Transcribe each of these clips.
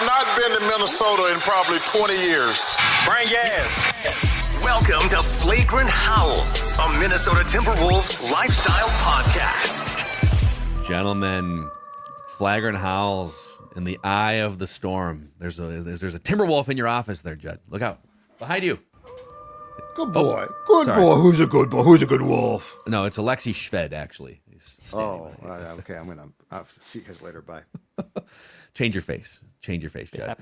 have not been to Minnesota in probably 20 years. Bring gas. Welcome to Flagrant Howls, a Minnesota Timberwolves lifestyle podcast. Gentlemen, Flagrant Howls in the eye of the storm. There's a Timberwolf in your office there, Judd. Look out. Behind you. Good boy. Good boy. Who's a good boy? Who's a good wolf? No, it's Alexei Shved, actually. Okay. I'll see you guys later. Bye. Change your face, Judd.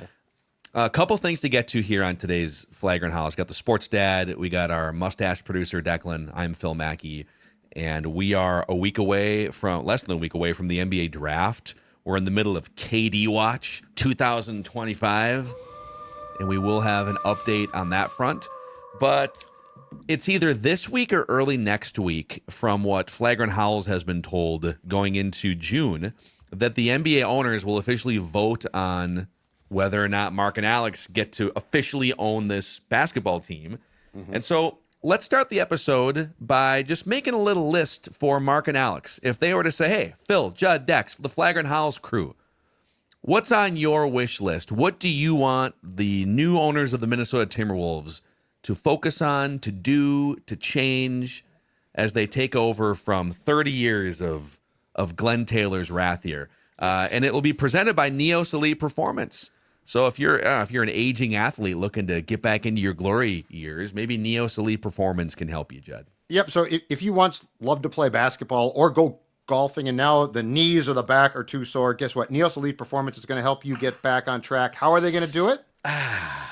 A couple things to get to here on today's Flagrant Howls. Got the sports dad. We got our mustache producer, Declan. I'm Phil Mackey. And we are less than a week away from the NBA draft. We're in the middle of KD Watch 2025. And we will have an update on that front. But it's either this week or early next week, from what Flagrant Howls has been told going into June, that the NBA owners will officially vote on whether or not Marc and Alex get to officially own this basketball team. Mm-hmm. And so let's start the episode by just making a little list for Marc and Alex. If they were to say, hey, Phil, Judd, Dex, the Flagrant Howls crew, what's on your wish list? What do you want the new owners of the Minnesota Timberwolves to focus on, to do, to change as they take over from 30 years of Glenn Taylor's wrath here? And it will be presented by Neos Elite Performance. So if you're an aging athlete looking to get back into your glory years, maybe Neos Elite Performance can help you, Judd. Yep. So if you once loved to play basketball or go golfing and now the knees or the back are too sore, guess what? Neos Elite Performance is going to help you get back on track. How are they going to do it?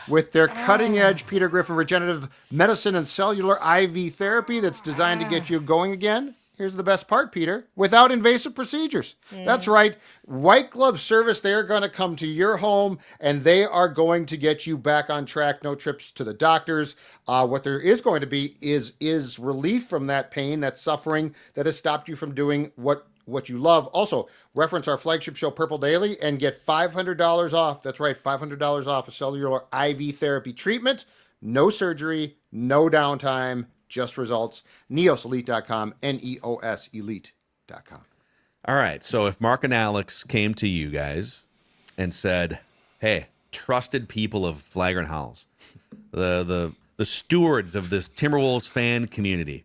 With their cutting-edge Peter Griffin regenerative medicine and cellular IV therapy that's designed to get you going again. Here's the best part, Peter. Without invasive procedures. That's right. White glove service. They're going to come to your home and they are going to get you back on track. No trips to the doctors. What there is going to be is relief from that pain, that suffering that has stopped you from doing what you love. Also, reference our flagship show, Purple Daily, and get $500 off. That's right, $500 off a cellular IV therapy treatment. No surgery, no downtime, just results. NeosElite.com, Neos Elite.com. All right, so if Marc and Alex came to you guys and said, hey, trusted people of Flagrant Howls, the stewards of this Timberwolves fan community,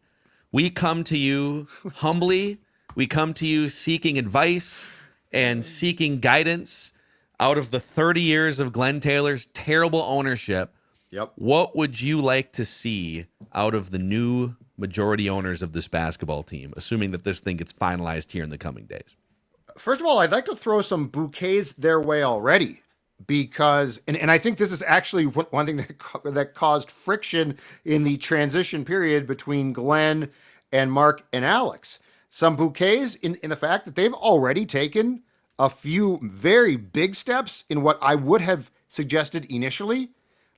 we come to you humbly. We come to you seeking advice and seeking guidance out of the 30 years of Glenn Taylor's terrible ownership. Yep. What would you like to see out of the new majority owners of this basketball team, assuming that this thing gets finalized here in the coming days? First of all, I'd like to throw some bouquets their way already because, and I think this is actually one thing that caused friction in the transition period between Glenn and Marc and Alex. Some bouquets in the fact that they've already taken a few very big steps in what I would have suggested initially,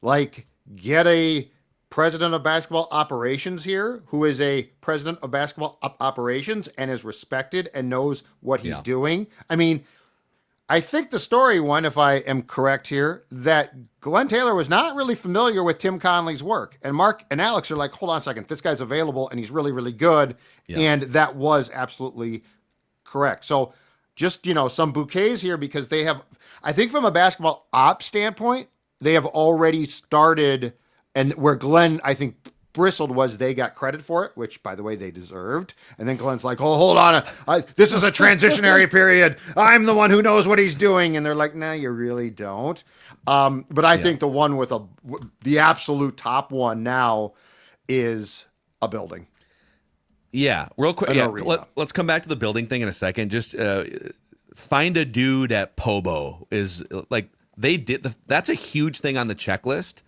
like get a president of basketball operations here who is a president of basketball operations and is respected and knows what he's doing. I mean, I think the story went, if I am correct here, that Glenn Taylor was not really familiar with Tim Connelly's work. And Marc and Alex are like, hold on a second, this guy's available and he's really, really good. Yeah. And that was absolutely correct. So just, some bouquets here because they have, I think from a basketball op standpoint, they have already started, and where Glenn, I think, bristled was they got credit for it, which, by the way, they deserved. And then Glenn's like, oh, hold on. This is a transitionary period. I'm the one who knows what he's doing. And they're like, no, you really don't. But I think the one with the absolute top one now is a building. Yeah, real quick. Yeah, let's come back to the building thing in a second. Just find a dude at Pobo is like they did. That's a huge thing on the checklist,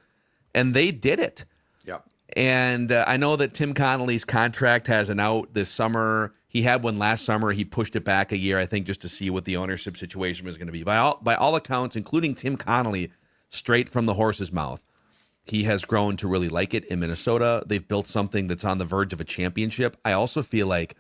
and they did it. Yeah. And I know that Tim Connelly's contract has an out this summer. He had one last summer. He pushed it back a year, I think, just to see what the ownership situation was going to be. By all accounts, including Tim Connelly, straight from the horse's mouth, he has grown to really like it in Minnesota. They've built something that's on the verge of a championship. I also feel like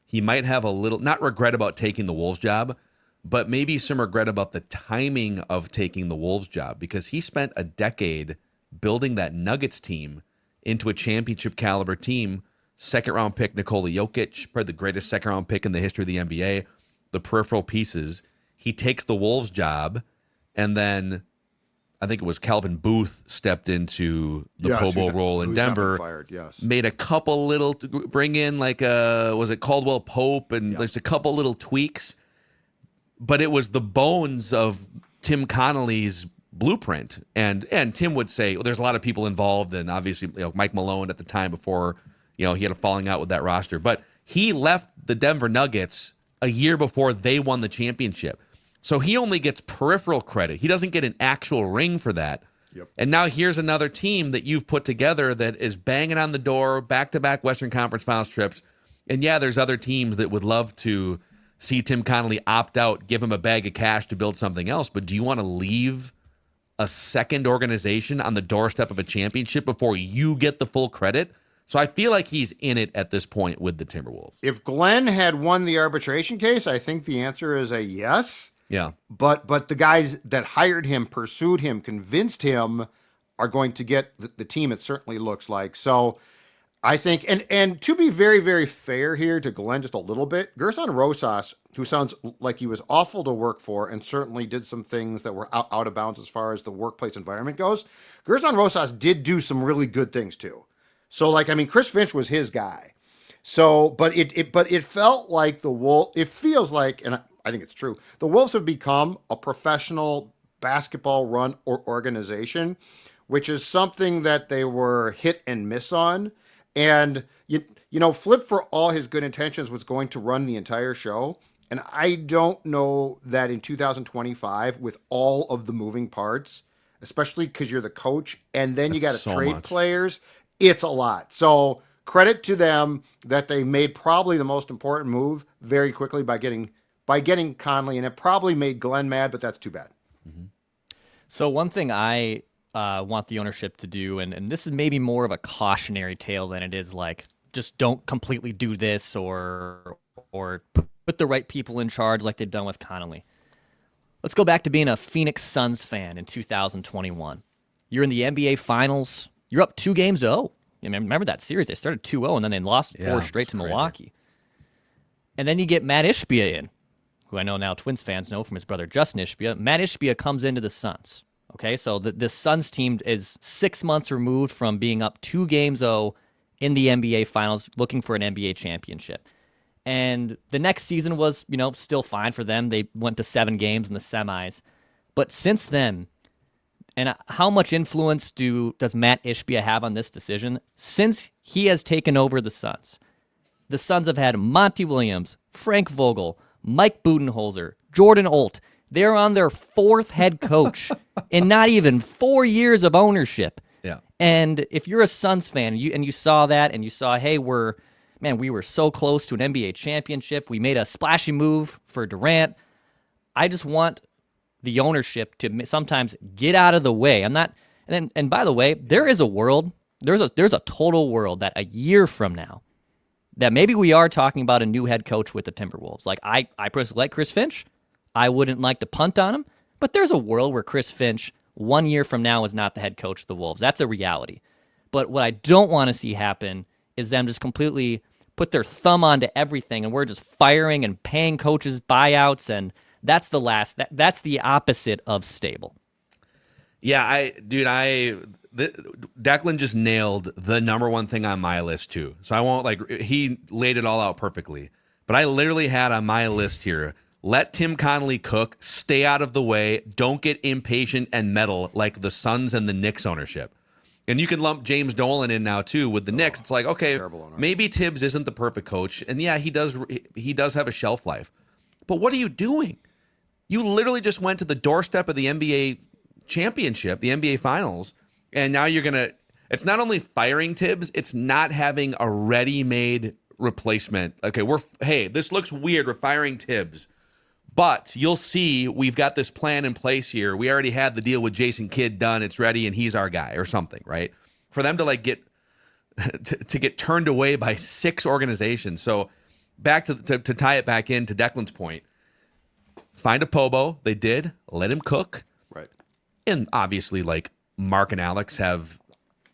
he might have a little, not regret about taking the Wolves job, but maybe some regret about the timing of taking the Wolves job, because he spent a decade building that Nuggets team into a championship caliber team. Second round pick Nikola Jokic, probably the greatest second round pick in the history of the NBA. The peripheral pieces. He takes the Wolves job And then I think it was Calvin Booth stepped into the Pobo role in Denver. Fired, yes. Made a couple little, bring in like was it Caldwell Pope? And there's a couple little tweaks. But it was the bones of Tim Connolly's blueprint. And Tim would say, well, there's a lot of people involved, and obviously Mike Malone at the time before he had a falling out with that roster. But he left the Denver Nuggets a year before they won the championship. So he only gets peripheral credit. He doesn't get an actual ring for that. Yep. And now here's another team that you've put together that is banging on the door, back-to-back Western Conference Finals trips. And yeah, there's other teams that would love to see Tim Connolly opt out, give him a bag of cash to build something else. But do you want to leave a second organization on the doorstep of a championship before you get the full credit? So I feel like he's in it at this point with the Timberwolves. If Glenn had won the arbitration case, I think the answer is a yes. Yeah. But the guys that hired him, pursued him, convinced him are going to get the team, it certainly looks like. So I think, and to be very, very fair here to Glenn just a little bit, Gerson Rosas, who sounds like he was awful to work for and certainly did some things that were out of bounds as far as the workplace environment goes, Gerson Rosas did do some really good things too. So Chris Finch was his guy. So, but it felt like it feels like, and I think it's true, the Wolves have become a professional basketball run or organization, which is something that they were hit and miss on. And, Flip, for all his good intentions, was going to run the entire show. And I don't know that in 2025, with all of the moving parts, especially because you're the coach and then you got to trade players, it's a lot. So credit to them that they made probably the most important move very quickly by getting Conley, and it probably made Glenn mad, but that's too bad. Mm-hmm. So one thing I want the ownership to do, and this is maybe more of a cautionary tale than it is like just don't completely do this or put the right people in charge like they've done with Connolly. Let's go back to being a Phoenix Suns fan in 2021. You're in the NBA Finals. You're up 2-0. Remember that series? They started 2-0, and then they lost 4 straight to Milwaukee. And then you get Matt Ishbia in, who I know now Twins fans know from his brother Justin Ishbia. Matt Ishbia comes into the Suns. Okay, so the Suns team is 6 months removed from being up 2-0 in the NBA Finals, looking for an NBA championship. And the next season was, still fine for them. They went to 7 games in the semis. But since then, and how much influence does Matt Ishbia have on this decision? Since he has taken over the Suns have had Monty Williams, Frank Vogel, Mike Budenholzer, Jordan Olt. They're on their 4th head coach in not even 4 years of ownership. Yeah. And if you're a Suns fan and you saw that and you saw, hey, we were so close to an NBA championship. We made a splashy move for Durant. I just want the ownership to sometimes get out of the way. I'm not, and by the way, there is a world, there's a total world that a year from now, that maybe we are talking about a new head coach with the Timberwolves. Like I personally like Chris Finch. I wouldn't like to punt on him, but there's a world where Chris Finch 1 year from now is not the head coach of the Wolves. That's a reality. But what I don't want to see happen is them just completely put their thumb onto everything and we're just firing and paying coaches buyouts, and that's that's the opposite of stable. Yeah, Declan just nailed the number one thing on my list too. So I won't he laid it all out perfectly. But I literally had on my list here, let Tim Connolly cook, stay out of the way, don't get impatient and meddle like the Suns and the Knicks ownership. And you can lump James Dolan in now too with the Knicks. It's like, okay, maybe Tibbs isn't the perfect coach, and yeah, he does have a shelf life. But what are you doing? You literally just went to the doorstep of the NBA championship, the NBA Finals, and now you're going to – it's not only firing Tibbs, it's not having a ready-made replacement. Okay, hey, this looks weird. We're firing Tibbs. But you'll see we've got this plan in place here. We already had the deal with Jason Kidd done. It's ready, and he's our guy or something, right? For them to get to get turned away by 6 organizations. So back to tie it back in to Declan's point, find a Pobo. They did. Let him cook. Right. And obviously, Marc and Alex have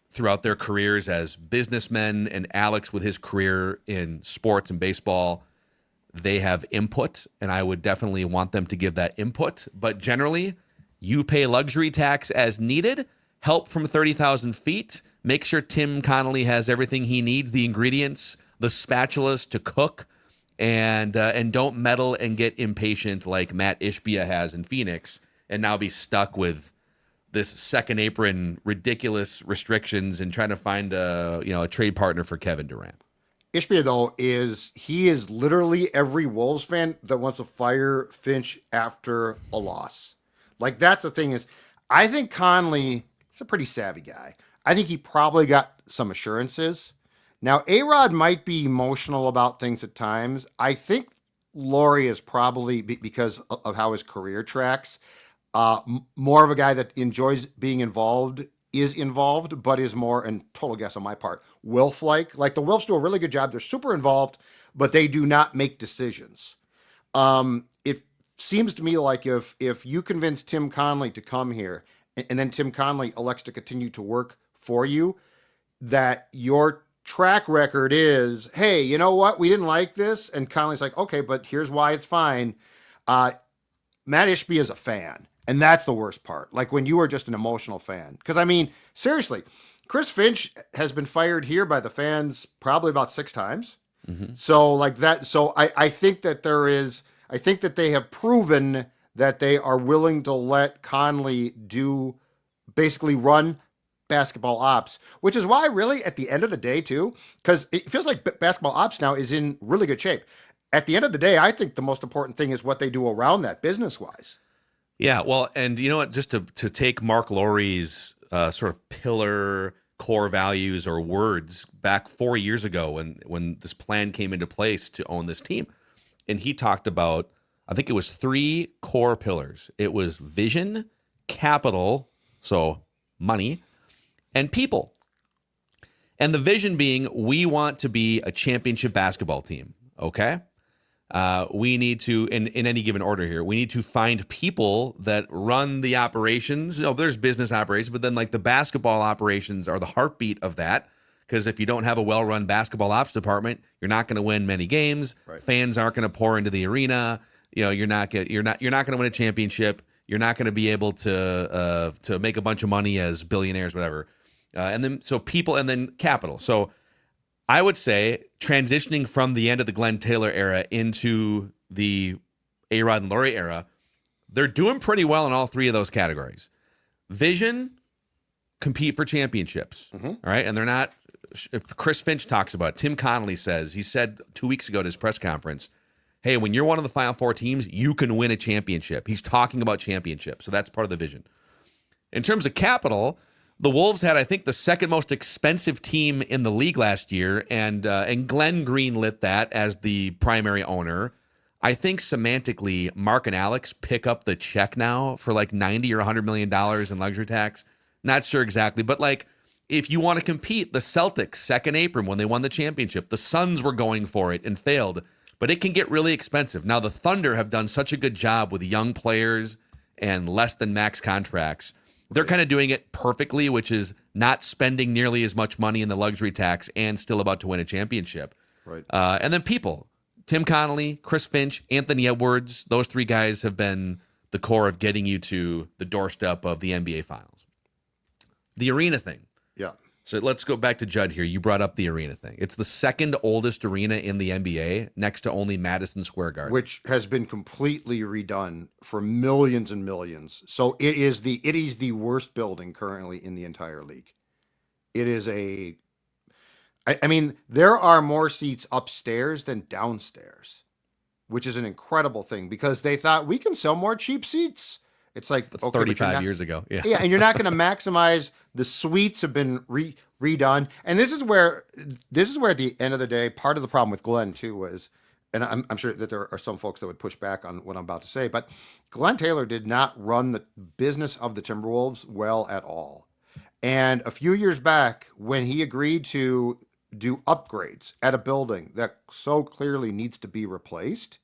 throughout their careers as businessmen, and Alex with his career in sports and baseball, they have input, and I would definitely want them to give that input. But generally, You pay luxury tax as needed. Help from 30,000 feet. Make sure Tim Connolly has everything he needs, the ingredients, the spatulas to cook, and don't meddle and get impatient like Matt Ishbia has in Phoenix, and now be stuck with this second apron ridiculous restrictions and trying to find a trade partner for Kevin Durant. Ishbia, though, is literally every Wolves fan that wants to fire Finch after a loss. Like, that's the thing is, I think Conley is a pretty savvy guy. I think he probably got some assurances. Now, A-Rod might be emotional about things at times. I think Laurie is probably, because of how his career tracks, more of a guy that enjoys being involved, is involved, but is more, and total guess on my part, Wilf-like. Like, the Wilfs do a really good job. They're super involved, but they do not make decisions. It seems to me like if you convince Tim Connolly to come here, and then Tim Connolly elects to continue to work for you, that your track record is, hey, you know what? We didn't like this. And Connolly's like, okay, but here's why it's fine. Matt Ishbia is a fan. And that's the worst part. Like, when you are just an emotional fan. Because, I mean, seriously, Chris Finch has been fired here by the fans probably about 6 times. Mm-hmm. So, like that. So I think that I think that they have proven that they are willing to let Conley basically run basketball ops, which is why really at the end of the day too, because it feels like basketball ops now is in really good shape. At the end of the day, I think the most important thing is what they do around that business wise. Yeah, well, and you know what? Just to take Marc Lore's sort of pillar core values or words back 4 years ago when this plan came into place to own this team, and he talked about, I think it was 3 core pillars. It was vision, capital, so money, and people. And the vision being, we want to be a championship basketball team. Okay. We need to, in any given order here, we need to find people that run the operations. There's business operations, but then like the basketball operations are the heartbeat of that. Because if you don't have a well-run basketball ops department, you're not going to win many games. Right. Fans aren't going to pour into the arena. You're not going to win a championship. You're not going to be able to make a bunch of money as billionaires, whatever. And then so people, and then capital. So I would say transitioning from the end of the Glenn Taylor era into the A-Rod and Laurie era, they're doing pretty well in all 3 of those categories. Vision, compete for championships. Mm-hmm. All right. And they're not, if Chris Finch talks about it, Tim Connolly he said 2 weeks ago at his press conference, hey, when you're one of the Final Four teams, you can win a championship. He's talking about championships. So that's part of the vision. In terms of capital, the Wolves had, I think, the second most expensive team in the league last year, and Glenn greenlit that as the primary owner. I think semantically, Marc and Alex pick up the check now for like $90 or $100 million in luxury tax. Not sure exactly, but like if you want to compete, the Celtics, second apron when they won the championship, the Suns were going for it and failed, but it can get really expensive. Now the Thunder have done such a good job with young players and less than max contracts. They're kind of doing it perfectly, which is not spending nearly as much money in the luxury tax and still about to win a championship. Right. And then people, Tim Connolly, Chris Finch, Anthony Edwards, those 3 guys have been the core of getting you to the doorstep of the NBA Finals. The arena thing. Yeah. So let's go back to Judd here. You brought up the arena thing. It's the second oldest arena in the NBA, next to only Madison Square Garden, which has been completely redone for millions and millions. So it is the worst building currently in the entire league. It is I mean, there are more seats upstairs than downstairs, which is an incredible thing because they thought we can sell more cheap seats. It's like, okay, 35 years ago. Yeah. Yeah. And you're not going to maximize the suites have been redone. And this is where at the end of the day, part of the problem with Glenn too was, and I'm sure that there are some folks that would push back on what I'm about to say, but Glenn Taylor did not run the business of the Timberwolves well at all. And a few years back, when he agreed to do upgrades at a building that so clearly needs to be replaced,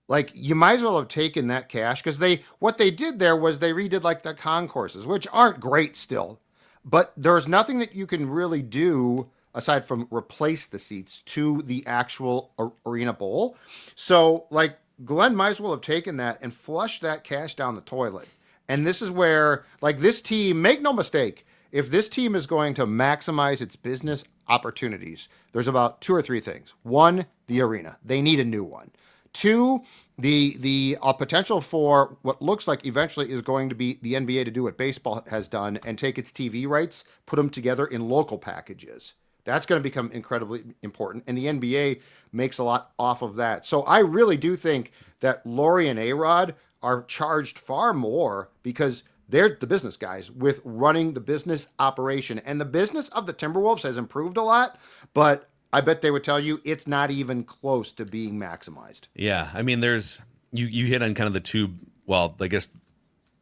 like, you might as well have taken that cash, because what they did there was they redid like the concourses, which aren't great still, but there's nothing that you can really do aside from replace the seats to the actual arena bowl. So like Glenn might as well have taken that and flushed that cash down the toilet And this is where, like, this team, make no mistake, if this team is going to maximize its business opportunities, there's about 2 or 3 things. One, the arena. They need a new one. 2, the potential for what looks like eventually is going to be the NBA to do what baseball has done and take its TV rights, put them together in local packages. That's going to become incredibly important, and the NBA makes a lot off of that. So I really do think that Laurie and A-Rod are charged far more because they're the business guys with running the business operation. And the business of the Timberwolves has improved a lot, but I bet they would tell you it's not even close to being maximized. Yeah, I mean, there's you hit on kind of the two. Well, I guess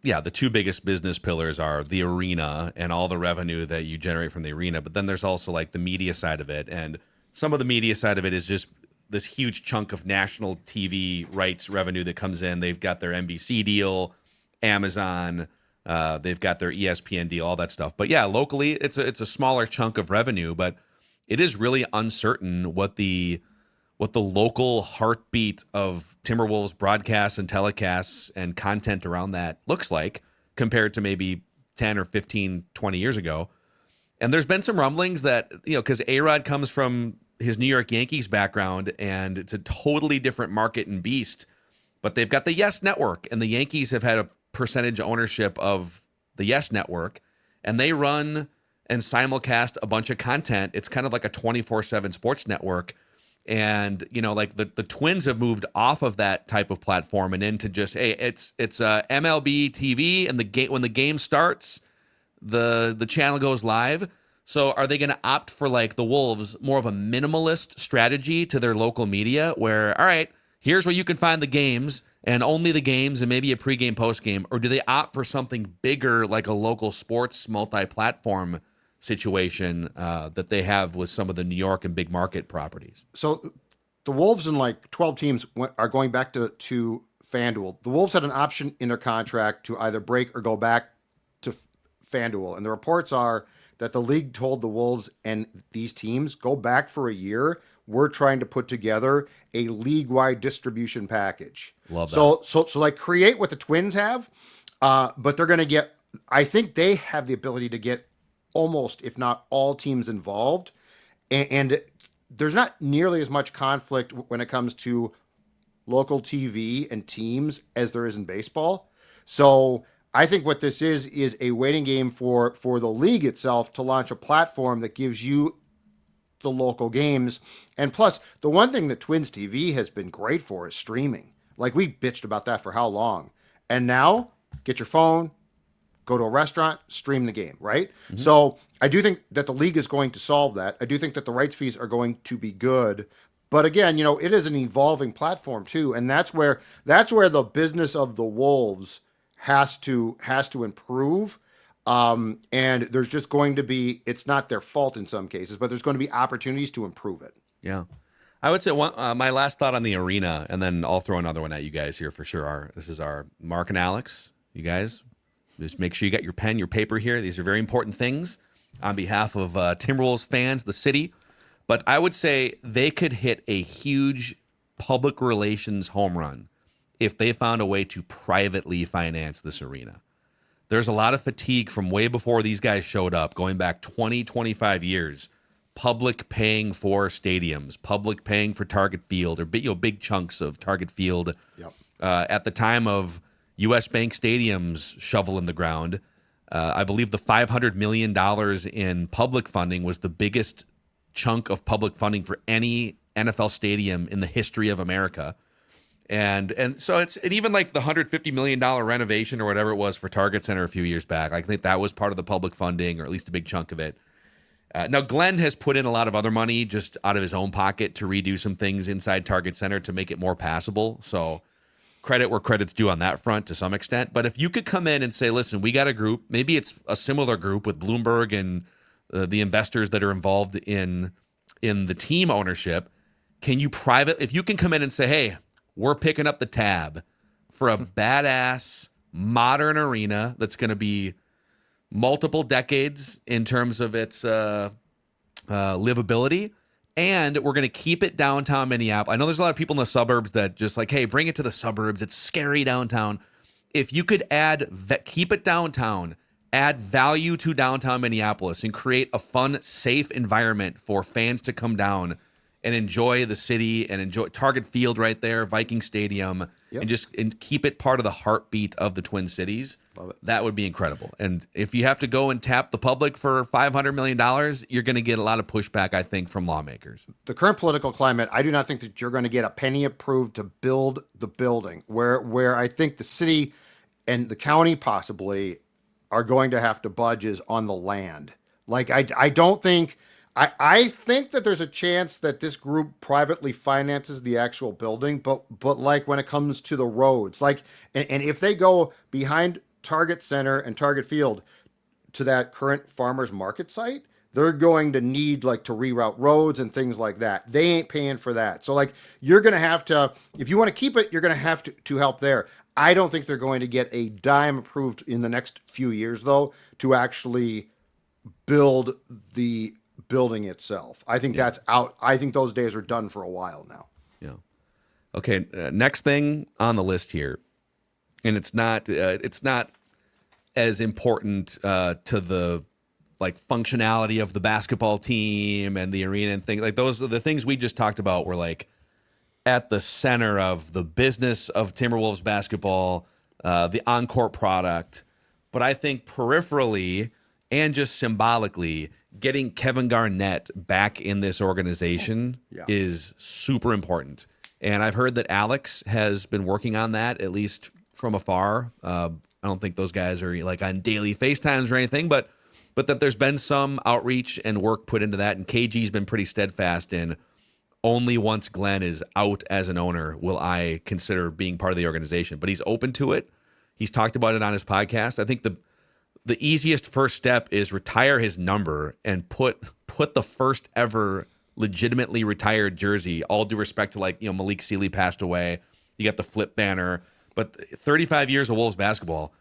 the two biggest business pillars are the arena and all the revenue that you generate from the arena. But then there's also like the media side of it, and some of the media side of it is just this huge chunk of national TV rights revenue that comes in. They've got their NBC deal, Amazon. They've got their ESPN deal, all that stuff. But yeah, locally, it's a smaller chunk of revenue, but it is really uncertain what the local heartbeat of Timberwolves broadcasts and telecasts and content around that looks like compared to maybe 10 or 15, 20 years ago. And there's been some rumblings that, because A-Rod comes from his New York Yankees background and it's a totally different market and beast, but they've got the Yes Network, and the Yankees have had a percentage ownership of the Yes Network, and they run and simulcast a bunch of content. It's kind of like a 24/7 sports network. And, like the Twins have moved off of that type of platform and into just, hey, it's MLB TV, and when the game starts, the channel goes live. So are they going to opt for, like the Wolves, more of a minimalist strategy to their local media where, all right, here's where you can find the games and only the games and maybe a pregame, postgame? Or do they opt for something bigger like a local sports multi-platform situation that they have with some of the New York and big market properties? So the Wolves and like 12 teams are going back to FanDuel. The Wolves had an option in their contract to either break or go back to FanDuel. And the reports are that the league told the Wolves and these teams, go back for a year. We're trying to put together a league-wide distribution package. Love that. So like create what the Twins have, but they're going to get, I think they have the ability to get almost, if not all teams involved. And there's not nearly as much conflict when it comes to local TV and teams as there is in baseball. So I think what this is a waiting game for the league itself to launch a platform that gives you the local games. And plus, the one thing that Twins TV has been great for is streaming. Like, we bitched about that for how long? And now, get your phone, go to a restaurant, stream the game, right? Mm-hmm. So I do think that the league is going to solve that. I do think that the rights fees are going to be good. But again, it is an evolving platform too. And that's where the business of the Wolves has to improve. And there's just going to be, it's not their fault in some cases, but there's going to be opportunities to improve it. Yeah. I would say my last thought on the arena, and then I'll throw another one at you guys here for sure. This is our Marc and Alex. You guys, just make sure you got your pen, your paper here. These are very important things on behalf of Timberwolves fans, the city. But I would say they could hit a huge public relations home run if they found a way to privately finance this arena. There's a lot of fatigue from way before these guys showed up, going back 20, 25 years. Public paying for stadiums, public paying for Target Field, or big chunks of Target Field. Yep. At the time of U.S. Bank Stadium's shovel in the ground, I believe the $500 million in public funding was the biggest chunk of public funding for any NFL stadium in the history of America. And so it's even like the $150 million renovation or whatever it was for Target Center a few years back. I think that was part of the public funding, or at least a big chunk of it. Now, Glenn has put in a lot of other money just out of his own pocket to redo some things inside Target Center to make it more passable. So credit where credit's due on that front to some extent. But if you could come in and say, listen, we got a group, maybe it's a similar group with Bloomberg and the investors that are involved in the team ownership, if you can come in and say, hey, we're picking up the tab for a badass modern arena that's going to be multiple decades in terms of its livability, and we're going to keep it downtown Minneapolis. I know there's a lot of people in the suburbs that just like, hey, bring it to the suburbs. It's scary downtown. if you could keep it downtown, add value to downtown Minneapolis, and create a fun, safe environment for fans to come down and enjoy the city and enjoy Target Field right there, Viking Stadium, and keep it part of the heartbeat of the Twin Cities. Love it. That would be incredible. And if you have to go and tap the public for $500 million, you're going to get a lot of pushback, I think, from lawmakers. The current political climate, I do not think that you're going to get a penny approved to build the building. Where I think the city and the county possibly are going to have to budge is on the land. Like I don't think. I think that there's a chance that this group privately finances the actual building, but like when it comes to the roads, like and if they go behind Target Center and Target Field to that current farmers market site, they're going to need like to reroute roads and things like that. They ain't paying for that. So like you're going to have to, if you want to keep it, you're going to have to help there. I don't think they're going to get a dime approved in the next few years though to actually build the building itself. I think that's out. I think those days are done for a while now. Yeah. Okay. Next thing on the list here, and it's not as important to the like functionality of the basketball team and the arena and things like those are the things we just talked about were like at the center of the business of Timberwolves basketball, the on-court product. But I think peripherally and just symbolically, getting Kevin Garnett back in this organization is super important. And I've heard that Alex has been working on that, at least from afar. I don't think those guys are like on daily FaceTimes or anything, but that there's been some outreach and work put into that. And KG's been pretty steadfast in only once Glenn is out as an owner will I consider being part of the organization. But he's open to it. He's talked about it on his podcast. I think the easiest first step is retire his number and put the first ever legitimately retired jersey, all due respect to like, Malik Sealy passed away. You got the flip banner, but 35 years of Wolves basketball,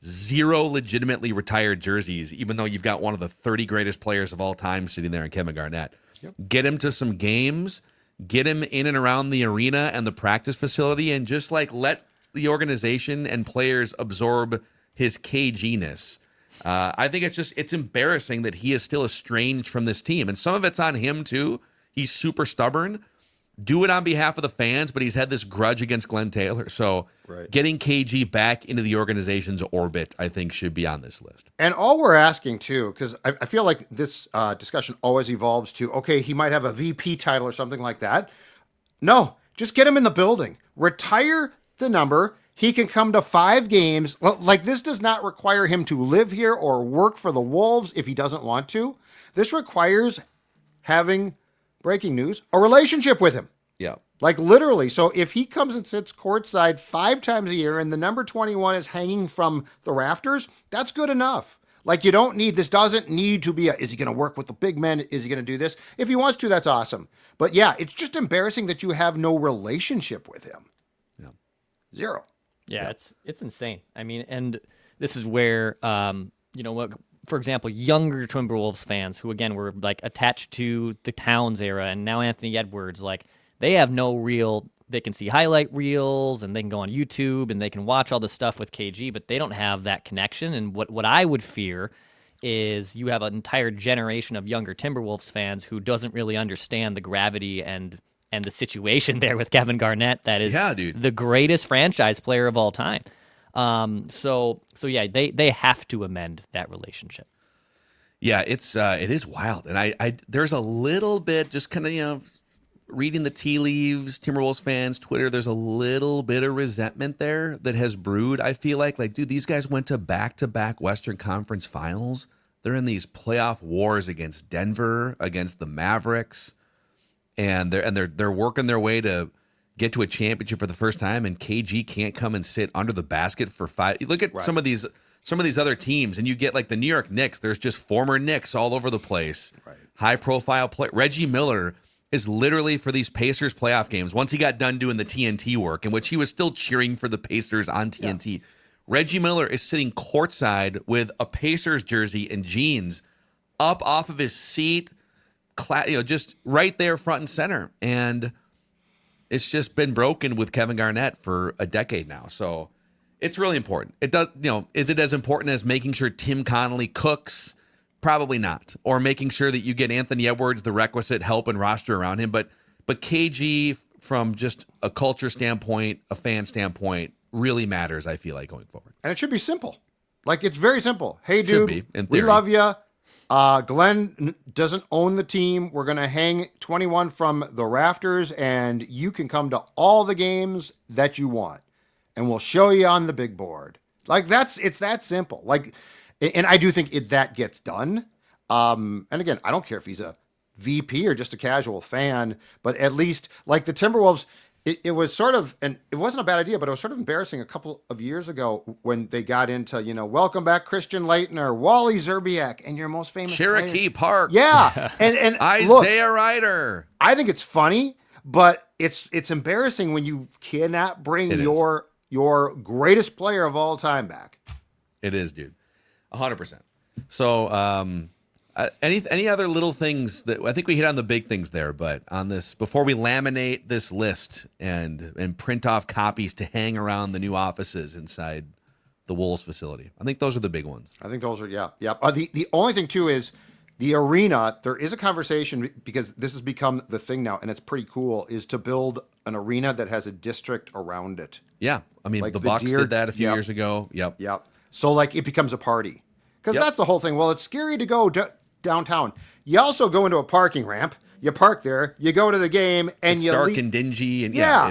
0 legitimately retired jerseys, even though you've got one of the 30 greatest players of all time sitting there in Kevin Garnett. Yep. Get him to some games, get him in and around the arena and the practice facility, and just like let the organization and players absorb his KG-ness. I think it's embarrassing that he is still estranged from this team. And some of it's on him, too. He's super stubborn. Do it on behalf of the fans, but he's had this grudge against Glenn Taylor. So getting KG back into the organization's orbit, I think, should be on this list. And all we're asking, too, because I feel like this discussion always evolves to, okay, he might have a VP title or something like that. No, just get him in the building. Retire the number. He can come to 5 games. Like, this does not require him to live here or work for the Wolves if he doesn't want to. This requires having, breaking news, a relationship with him. Yeah. Like, literally. So if he comes and sits courtside 5 times a year and the number 21 is hanging from the rafters, that's good enough. Like, you don't need, this doesn't need to be is he going to work with the big men? Is he going to do this? If he wants to, that's awesome. But yeah, it's just embarrassing that you have no relationship with him. Yeah. 0. Yeah, it's insane. I mean, and this is where, what, for example, younger Timberwolves fans who, again, were like attached to the Towns era and now Anthony Edwards, like they have no real, they can see highlight reels and they can go on YouTube and they can watch all the stuff with KG, but they don't have that connection. And what I would fear is you have an entire generation of younger Timberwolves fans who doesn't really understand the gravity and the situation there with Kevin Garnett that is the greatest franchise player of all time. So yeah, they have to amend that relationship. Yeah, it is wild. And I there's a little bit just kind of, reading the tea leaves, Timberwolves fans, Twitter, there's a little bit of resentment there that has brewed. I feel like, dude, these guys went to back-to-back Western Conference finals. They're in these playoff wars against Denver, against the Mavericks. And they're working their way to get to a championship for the first time, and KG can't come and sit under the basket for 5. Look at some of these other teams, and you get like the New York Knicks. There's just former Knicks all over the place. Right. High profile play. Reggie Miller is literally for these Pacers playoff games. Once he got done doing the TNT work, in which he was still cheering for the Pacers on TNT, yeah. Reggie Miller is sitting courtside with a Pacers jersey and jeans up off of his seat. Just right there front and center. And it's just been broken with Kevin Garnett for a decade now. So It's really important. It does, is it as important as making sure Tim Connolly cooks? Probably not. Or making sure that you get Anthony Edwards the requisite help and roster around him. But KG, from just a culture standpoint, a fan standpoint, really matters, I feel like, going forward. And it should be simple. Like, it's very simple. Hey, Should dude, be, in we theory. love you. Glenn doesn't own the team. We're going to hang 21 from the rafters, and you can come to all the games that you want, and we'll show you on the big board. Like, it's that simple. Like, and I do think that gets done. And again, I don't care if he's a VP or just a casual fan, but at least, like, the Timberwolves, it was sort of, and it wasn't a bad idea, but it was sort of embarrassing a couple of years ago when they got into, welcome back Christian Leitner, Wally Zerbiak, and your most famous Cherokee player. Park. Yeah. And Isaiah Ryder. I think it's funny, but it's embarrassing when you cannot bring your greatest player of all time back. It is, dude. 100%. So, any other little things that I think we hit on the big things there, but on this, before we laminate this list and print off copies to hang around the new offices inside the Wolves facility, I think those are the big ones. I think those are, yeah. The only thing too is the arena. There is a conversation, because this has become the thing now, and it's pretty cool, is to build an arena that has a district around it. Yeah. I mean, Like the the Bucks Deer- did that a few yep. years ago. Yep. Yep. So, like, it becomes a party. Because Yep. that's the whole thing. Well, it's scary to go downtown. You also go into a parking ramp. You park there. You go to the game, and It's you dark leave. and dingy, and Yeah.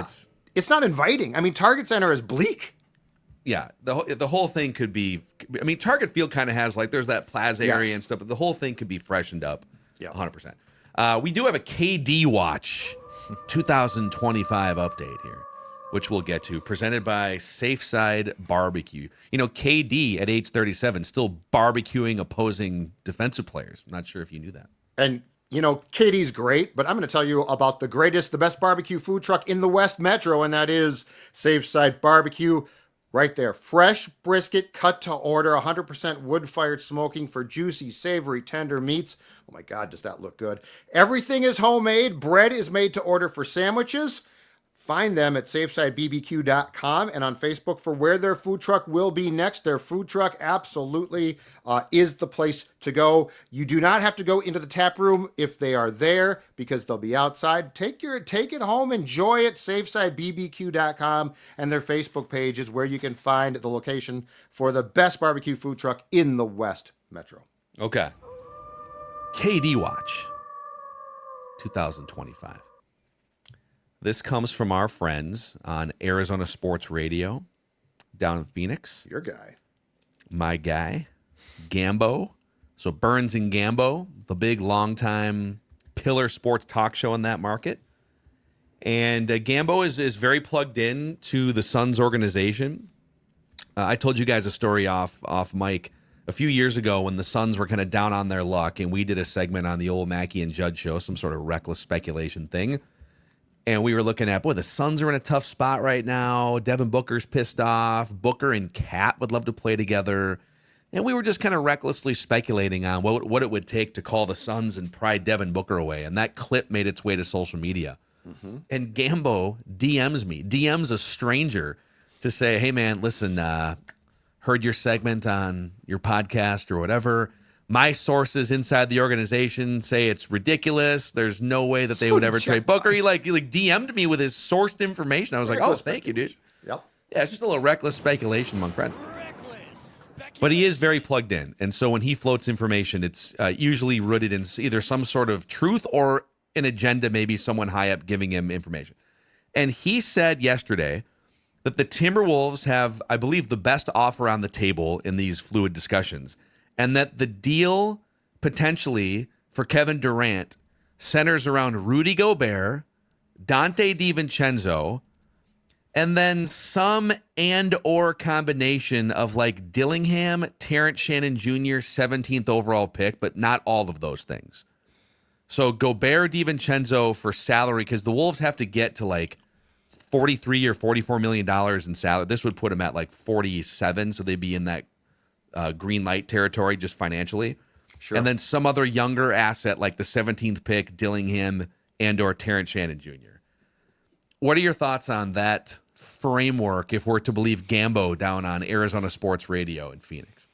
it's not inviting. I mean, Target Center is bleak. yeah. The whole thing could be. I mean, Target Field kind of has, like, there's that plaza Yes. area and stuff, but the whole thing could be freshened up. Yeah. 100%. We do have a KD Watch 2025 update here, which we'll get to, presented by Safeside Barbecue. KD at age 37 still barbecuing opposing defensive players. I'm not sure if you knew that. And, Katie's great, but I'm going to tell you about the best barbecue food truck in the West Metro, and that is Safeside Barbecue. Right there. Fresh brisket cut to order, 100% wood-fired smoking for juicy, savory, tender meats. Oh my God, does that look good. Everything is homemade. Bread is made to order for sandwiches. Find them at safesidebbq.com and on Facebook for where their food truck will be next. Their food truck absolutely is the place to go. You do not have to go into the tap room if they are there, because they'll be outside. Take it home, enjoy it. Safesidebbq.com and their Facebook page is where you can find the location for the best barbecue food truck in the West Metro. Okay. KD Watch 2025. This comes from our friends on Arizona Sports Radio down in Phoenix. Your guy. My guy, Gambo. So Burns and Gambo, the big longtime pillar sports talk show in that market. And Gambo is very plugged in to the Suns organization. I told you guys a story off mic a few years ago when the Suns were kind of down on their luck, and we did a segment on the old Mackey and Judd show, some sort of reckless speculation thing. And we were looking at, the Suns are in a tough spot right now. Devin Booker's pissed off. Booker and Cat would love to play together. And we were just kind of recklessly speculating on what it would take to call the Suns and pry Devin Booker away. And that clip made its way to social media. Mm-hmm. And Gambo DMs a stranger to say, hey, man, listen, heard your segment on your podcast or whatever. My sources inside the organization say it's ridiculous. There's no way that they would ever trade Booker. He like DM'd me with his sourced information. I was like, oh, thank you, dude. Yep. Yeah, it's just a little reckless speculation among friends. But he is very plugged in. And so when he floats information, it's usually rooted in either some sort of truth or an agenda, maybe someone high up giving him information. And he said yesterday that the Timberwolves have, I believe, the best offer on the table in these fluid discussions. And that the deal potentially for Kevin Durant centers around Rudy Gobert, Dante DiVincenzo, and then some and/or combination of like Dillingham, Terrence Shannon Jr., 17th overall pick, but not all of those things. So Gobert, DiVincenzo for salary, because the Wolves have to get to like $43 or $44 million in salary. This would put them at like 47, so they'd be in that green light territory just financially. Sure. And then some other younger asset like the 17th pick, Dillingham and/or Terrence Shannon Jr. What are your thoughts on that framework if we're to believe Gambo down on Arizona Sports Radio in Phoenix?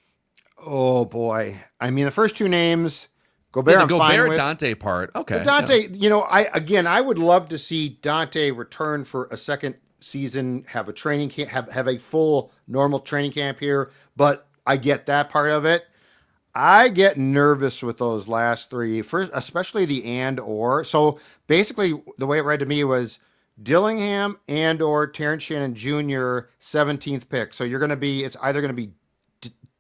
Oh boy. I mean, the first two names, Gobert, The I'm fine Gobert with. Dante part. Okay. The Dante, I would love to see Dante return for a second season, have a training camp, have a full normal training camp here, but I get that part of it. I get nervous with those last three, first, especially the and or. So basically, the way it read to me was Dillingham and or Terrence Shannon Jr. 17th pick. So it's either going to be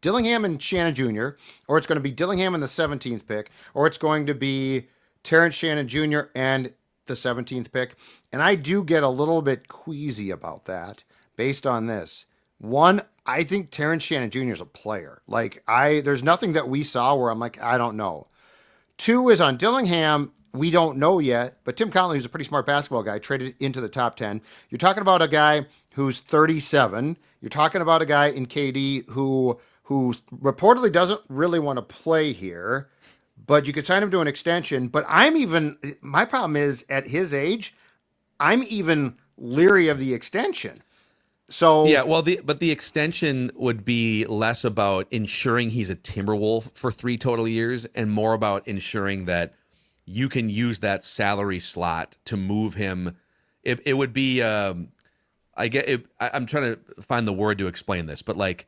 Dillingham and Shannon Jr., or it's going to be Dillingham and the 17th pick, or it's going to be Terrence Shannon Jr. and the 17th pick. And I do get a little bit queasy about that based on this. One, I think Terrence Shannon Jr. is a player. There's nothing that we saw where I'm like, I don't know. Two is on Dillingham. We don't know yet, but Tim Connelly, who's a pretty smart basketball guy, traded into the top 10. You're talking about a guy who's 37. You're talking about a guy in KD who reportedly doesn't really want to play here, but you could sign him to an extension. But my problem is at his age, I'm even leery of the extension. So yeah, well, the extension would be less about ensuring he's a Timberwolf for 3 total years and more about ensuring that you can use that salary slot to move him. It would be, I'm trying to find the word to explain this, but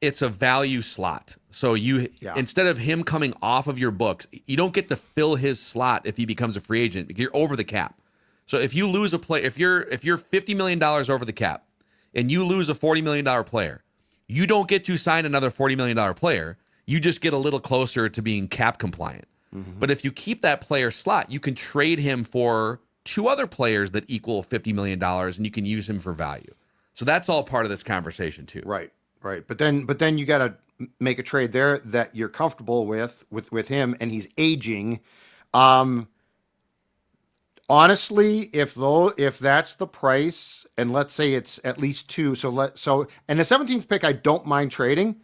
it's a value slot. So instead of him coming off of your books, you don't get to fill his slot if he becomes a free agent because you're over the cap. So if you lose a play, if you're $50 million over the cap, and you lose a $40 million player, you don't get to sign another $40 million player. You just get a little closer to being cap compliant. Mm-hmm. But if you keep that player slot, you can trade him for 2 other players that equal $50 million, and you can use him for value. So that's all part of this conversation too. Right. But then you got to make a trade there that you're comfortable with him, and he's aging. Honestly, if that's the price, and let's say it's at least 2, and the 17th pick I don't mind trading,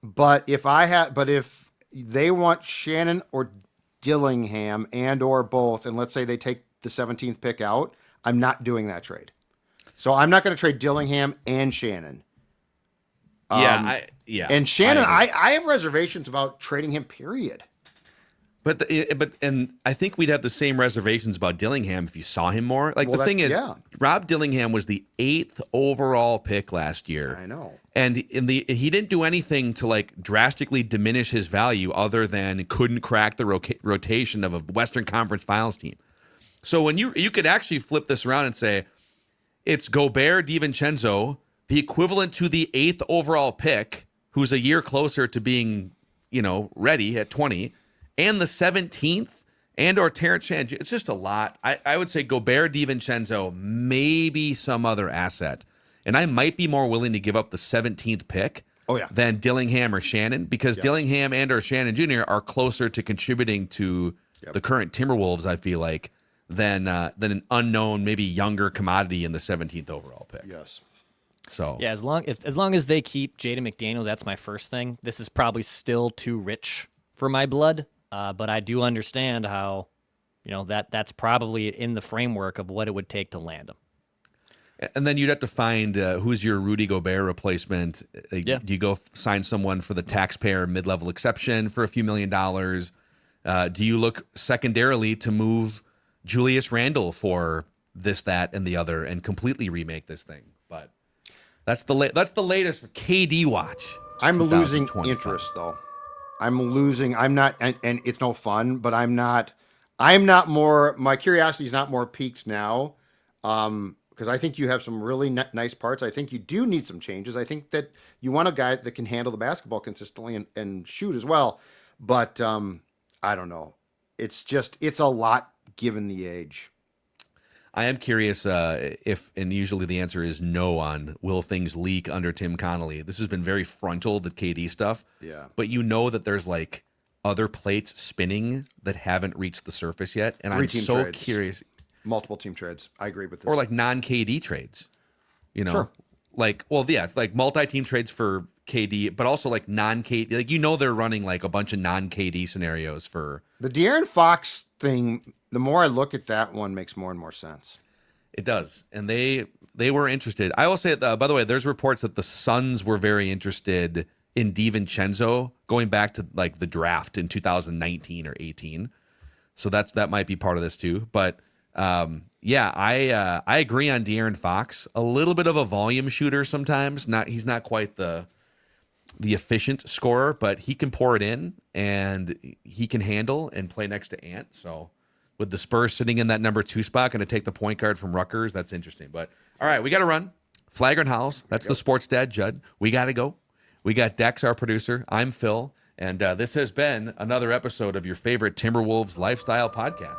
but if they want Shannon or Dillingham and or both, and let's say they take the 17th pick out, I'm not doing that trade. So I'm not going to trade Dillingham and Shannon. And Shannon, I have reservations about trading him. Period. But I think we'd have the same reservations about Dillingham if you saw him more. The thing is, Rob Dillingham was the 8th overall pick last year. I know. And he didn't do anything to drastically diminish his value other than couldn't crack the rotation of a Western Conference Finals team. So when you could actually flip this around and say it's Gobert DiVincenzo, the equivalent to the 8th overall pick, who's a year closer to being, ready at 20. And the 17th and or Terrence Shannon. It's just a lot. I would say Gobert, DiVincenzo, maybe some other asset. And I might be more willing to give up the 17th pick than Dillingham or Shannon because Dillingham and or Shannon Jr. are closer to contributing to the current Timberwolves, I feel like, than an unknown, maybe younger commodity in the 17th overall pick. Yes. So yeah, as long as they keep Jaden McDaniels, that's my first thing. This is probably still too rich for my blood. But I do understand how, that's probably in the framework of what it would take to land him. And then you'd have to find who's your Rudy Gobert replacement. Do you go sign someone for the taxpayer mid-level exception for a few $1 million? Do you look secondarily to move Julius Randle for this, that, and the other and completely remake this thing? But that's the latest for KD Watch. I'm losing interest, though. I'm not, and it's no fun, but I'm not more, my curiosity is not more piqued now. Because I think you have some really nice parts. I think you do need some changes. I think that you want a guy that can handle the basketball consistently and shoot as well. But I don't know. It's a lot given the age. I am curious if, and usually the answer is no on will things leak under Tim Connelly. This has been very frontal, the KD stuff. Yeah. But that there's other plates spinning that haven't reached the surface yet. And I'm so curious. Multiple team trades. I agree with this. Or non-KD trades. Sure. Multi-team trades for KD, but also non-KD. They're running a bunch of non-KD scenarios for the De'Aaron Fox thing. The more I look at that one, makes more and more sense. It does, and they They were interested. I will say, by the way, there's reports that the Suns were very interested in DiVincenzo going back to like the draft in 2019 or 18. So that might be part of this too. But yeah, I agree on De'Aaron Fox. A little bit of a volume shooter sometimes. He's not quite the efficient scorer, but he can pour it in and he can handle and play next to Ant. So with the Spurs sitting in that number 2 spot, going to take the point guard from Rutgers. That's interesting. But all right, we got to run. Flagrant Howls. That's the sports dad, Judd. We got to go. We got Dex, our producer. I'm Phil. And this has been another episode of your favorite Timberwolves lifestyle podcast.